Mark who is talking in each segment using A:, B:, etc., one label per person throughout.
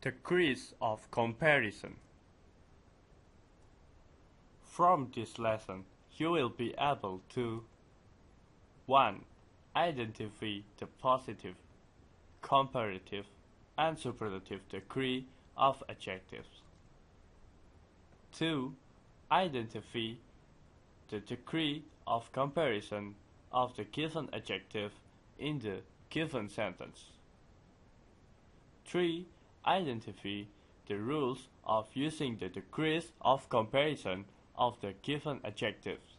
A: Degrees of comparison. From this lesson, you will be able to 1. Identify the positive, comparative, and superlative degree of adjectives. 2. Identify the degree of comparison of the given adjective in the given sentence. 3. Identify the rules of using the degrees of comparison of the given adjectives.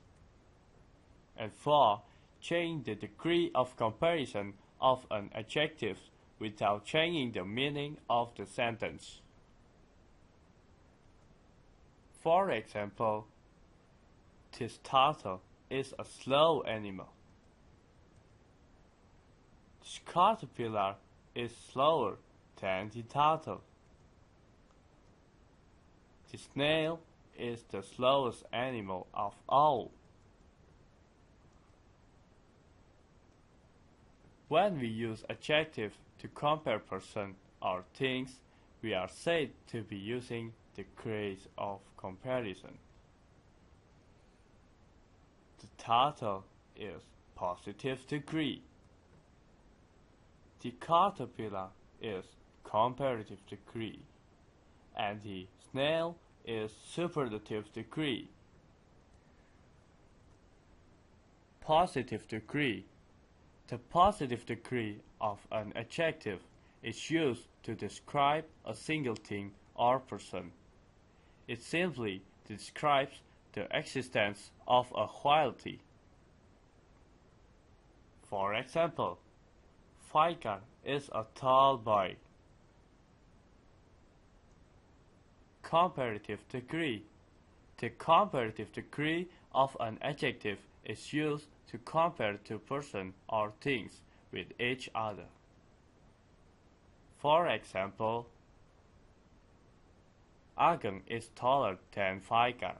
A: And 4. Change the degree of comparison of an adjective without changing the meaning of the sentence. For example, this turtle is a slow animal. This caterpillar is slower than the turtle. The snail is the slowest animal of all. When we use adjectives to compare person or things, we are said to be using degrees of comparison. The turtle is positive degree. The caterpillar is comparative degree, and the snail is superlative degree. Positive degree. The positive degree of an adjective is used to describe a single thing or person. It simply describes the existence of a quality. For example, Faikar is a tall boy. Comparative degree. The comparative degree of an adjective is used to compare two persons or things with each other. For example, Agam is taller than Faikar.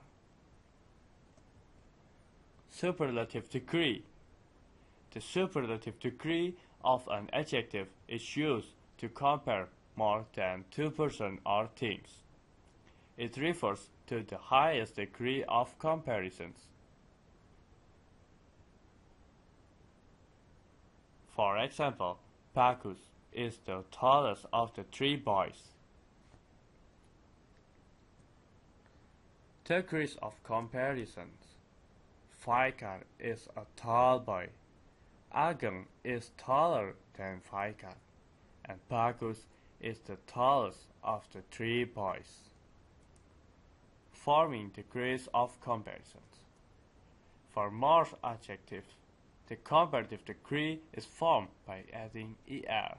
A: Superlative degree. The superlative degree of an adjective is used to compare more than two persons or things. It refers to the highest degree of comparisons. For example, Bagus is the tallest of the three boys. Degrees of comparisons. Faikar is a tall boy. Agam is taller than Faikar, and Bagus is the tallest of the three boys. Forming degrees of comparisons. For most adjectives, the comparative degree is formed by adding er,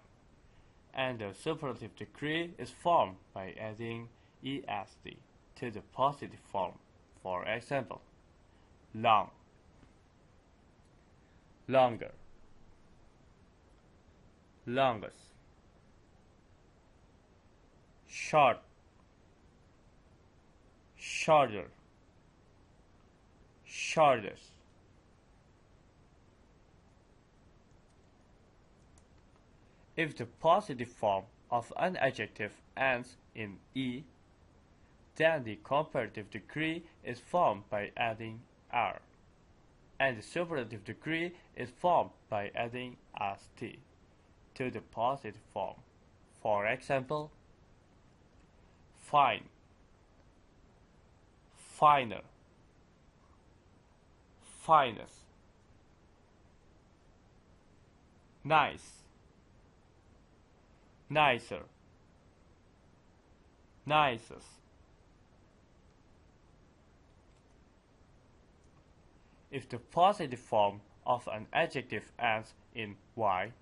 A: and the superlative degree is formed by adding est to the positive form. For example, long, longer, longest, short, shorter, shortest. If the positive form of an adjective ends in e, then the comparative degree is formed by adding r, and the superlative degree is formed by adding st to the positive form. For example, fine, finer, finest, nice, nicer, nicest. If the positive form of an adjective ends in y,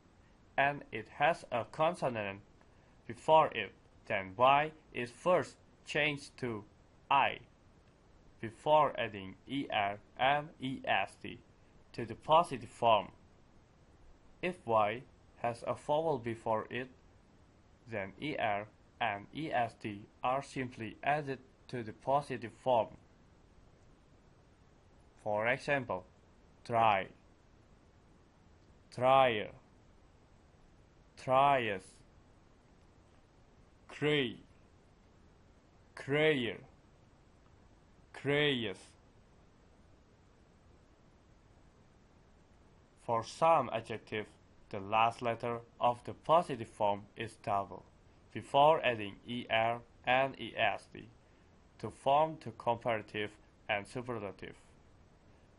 A: and it has a consonant before it, then y is first changed to I before adding er and est to the positive form. If y has a vowel before it, then er and est are simply added to the positive form. For example, try, trier, triest, cray, crayer, crayus. For some adjectives, the last letter of the positive form is double, before adding er and est to form the comparative and superlative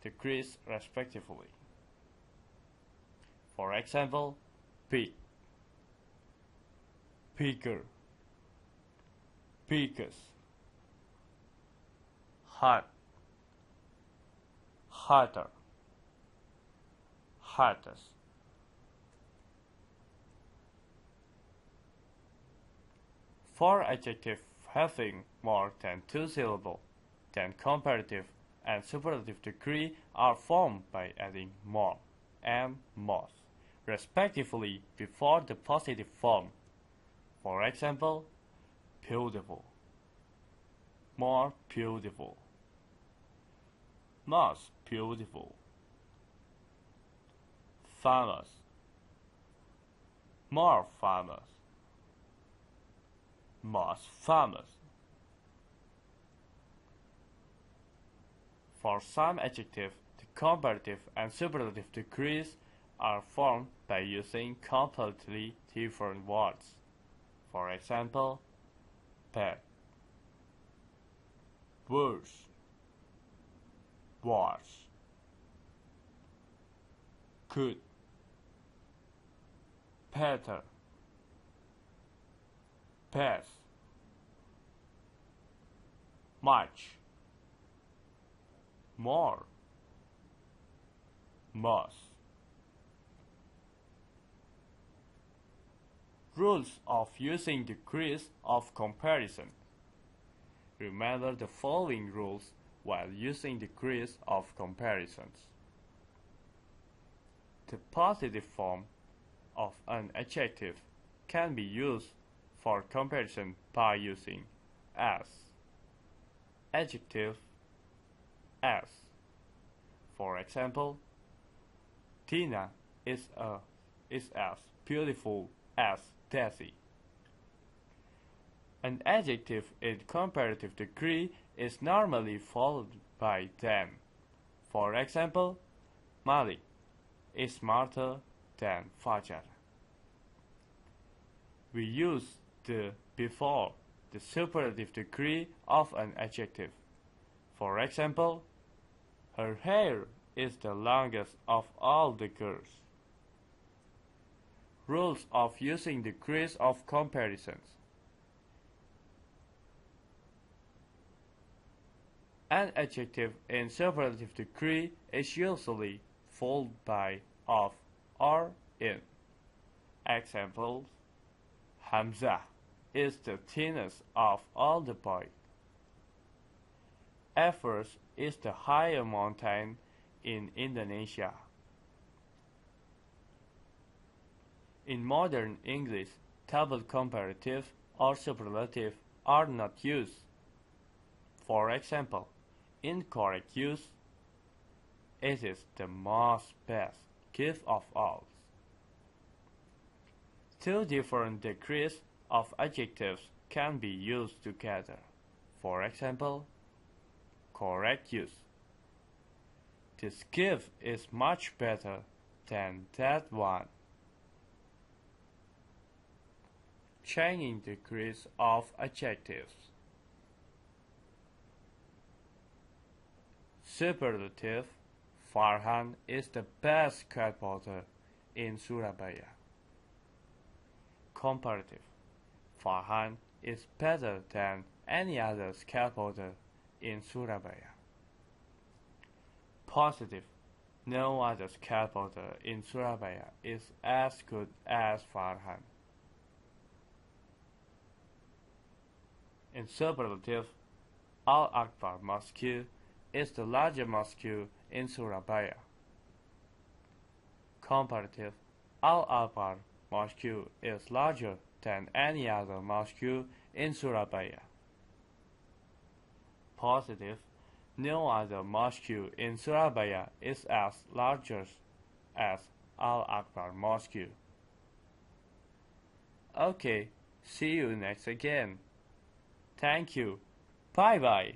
A: degrees respectively. For example, pig, pigger, pigus, hut, hutter, hutters. For adjectives having more than two syllables, then comparative and superlative degree are formed by adding more and most, respectively, before the positive form. For example, beautiful, more beautiful, most beautiful, famous, more famous, most famous. For some adjectives, the comparative and superlative degrees are formed by using completely different words. For example, bad, worse, worse, good, better, best, much, more, most. Rules of using degrees of comparison. Remember the following rules while using degrees of comparisons. The positive form of an adjective can be used for comparison by using as. Adjective as. For example, Tina is as beautiful as Daisy. An adjective in comparative degree is normally followed by than. For example, Malik is smarter than Fajar. We use the before the superlative degree of an adjective. For example, her hair is the longest of all the girls. Rules of using degrees of comparisons. An adjective in superlative degree is usually followed by of or in. Examples: Hamza is the thinnest of all the boys. Everest is the highest mountain in Indonesia. In modern English, double comparative or superlative are not used. For example, in correct use, it is the most best gift of all. Two different degrees of adjectives can be used together. For example, correct use. This gift is much better than that one. Changing degrees of adjectives. Superlative: Farhan is the best skateboarder in Surabaya. Comparative: Farhan is better than any other skateboarder in Surabaya. Positive: No other skateboarder in Surabaya is as good as Farhan. In superlative, Al Akbar Mosque is the largest mosque in Surabaya. Comparative: Al Akbar Mosque is larger than any other mosque in Surabaya. Positive: No other mosque in Surabaya is as large as Al Akbar Mosque. Okay, See you next again. Thank you. Bye bye.